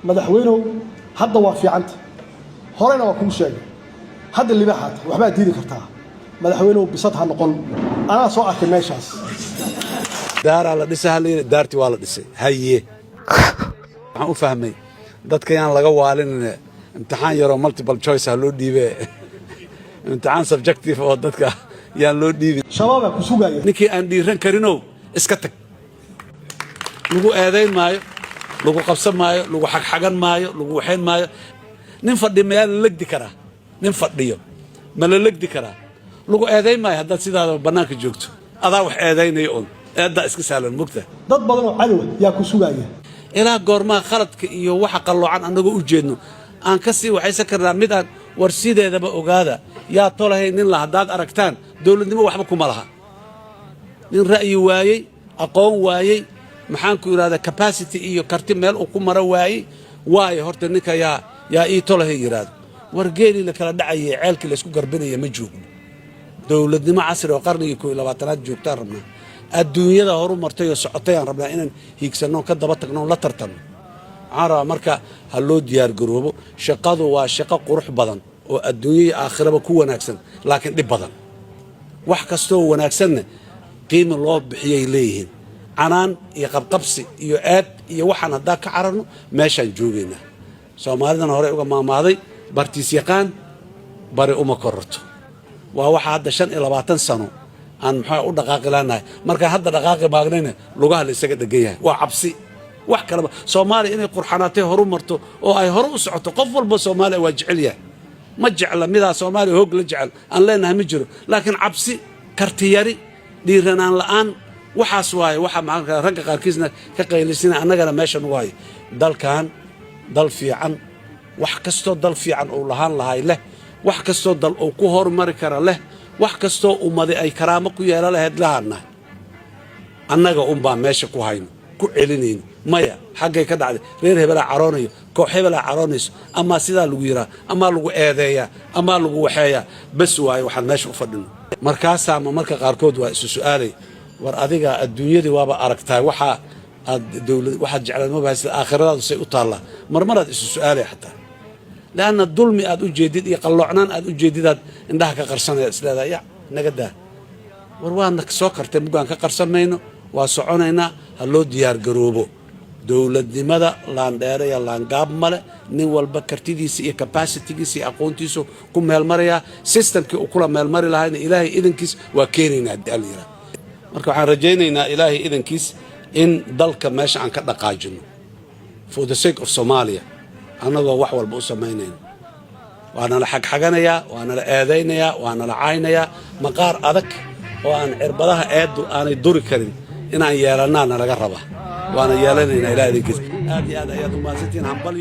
madaxweynuhu hadda waa fiicanta horena waa kuu sheegay hadda libaaxaad waxbaa diidi kartaa madaxweynuhu bisad ha noqon anaa soo arkay meeshaas daaraa la dhisay halii daarti waa la dhisay haye waxaan u fahmay dadka yaan laga waalin imtixaan yaro multiple choice ha loo dhiibay imtixaan subjective oo dadka yaan loo dhiibin shabaab ku sugaya ninkii aan dhiiran karinow iska tag lagu eedayn maayo lagu qabsan maayo lagu xagxagan maayo lagu waxayn maayo nin fadhi ma la legdi karaa nin fadhiyo ma la legdi karaa lagu eedayn maayo haddaad sidaada bannaanka joogto adaa wax eedaynayo un eeddaa iska saalan mugta dad badan oo cadow yaa ku sugaya ilaa goormaa khaladka iyo waxa qalloocan annagoo u jeedno aan ka sii waxaysan karnaa mid aan war sideedaba ogaada yaa tolahay nin la haddaad aragtaan dowladnimo waxba kuma laha nin ra'yi waayey aqoon waayey maxaan ku yidhahdaa capacity iyo karti meel uu ku maro waayey waayo horta ninka yaa ii tolahay yidhaahdo war geelii la kala dhacayay ceelkii la isku garbinaya ma joogno dowladnimo casri oo qarnigii 21aad joogtaan rabnaa adduunyada horu martay oo socotay aan rabnaa inaan hiigsanno ka daba tagno la tartanno waxaan rabaa marka ha loo diyaar garoobo shaqadu waa shaqo qurux badan oo adduunya iyo aakhiraba ku wanaagsan laakiin dhib badan wax kastoo wanaagsanna qiimo loo bixiyay leeyihiin canaan iyo qabqabsi iyo aad iyo waxaan haddaa ka cararno meeshaan joogaynaa soomaalidana hore uga maamaaday bartiis yaqaan bari uma kororto waa waxa hadda 25 sano aan maxaa u dhaqaaqi laanahay marka hadda dhaqaaqi maagnayna lugaha la isaga dhagan yahay waa cabsi wax kale Soomaaliya inay qurxanaatay horu marto oo ay horu u socoto qof walba Soomaaliya waa jecel yahay ma jecla midaa Soomaaliya hoog la jecel aan leenahay ma jiro laakiin cabsi karti yari dhiiranaan la'aan waxaas waaye waxa maanka ragga qaarkiisna ka qaylisina annagana meeshan waaye dalkan dal fiican wax kasto dal fiican oo lahaan lahay leh wax kasto dal oo ku hormari kara leh wax kasto ummad ay karaamo ku yeelan lahayd lahaana annaga baa meesha ku hayno ku celinayno maya xaggay ka dhacday reer hebel caroonayo koox hebel caroonayso ama sida lagu yiraa ama lagu eedeeyaa ama lagu waxeeyaa bas waaye waxaan meesha u fadhino markaas ama marka qaarkood waa isu su'aalay war adiga adduunyada waaba aragtaa waxa dawlad waxa jeclaan ma baahis aakhirada say u taala marmarad isu su'aalay xataa laana dulmi aad u jeedid iyo qalloocnaan aad u jeedidaad indhaha ka qarsanaya isleedaa ya naga daa war waana soo kartay mugaan ka qarsamayno waa soconaynaa ha loo diyaar garoobo dowladnimada laan dheeraya laan gaab male nin walba kartidiisa iyo capacity-giisa iyo aqoontiisa ku meel maraya systemkii uu kula meel mari lahaayna ilaahay idankiis waa keenaynaa daalira marka waxaan rajaynaynaa ilaahay idankiis in dalka meesha aan ka dhaqaajino for the sake of Somalia anagoo wax walba u sameynayno waana la xagxaganayaa waana la eedaynayaa waana la caaynayaa maqaar adag oo aan cirbadaha eedu aanay duri karin inaan yeelanaana laga rabaa waana yeelanaynaa ilaahay idankiis aad iyo aad ayaad u mahadsantihiin hambal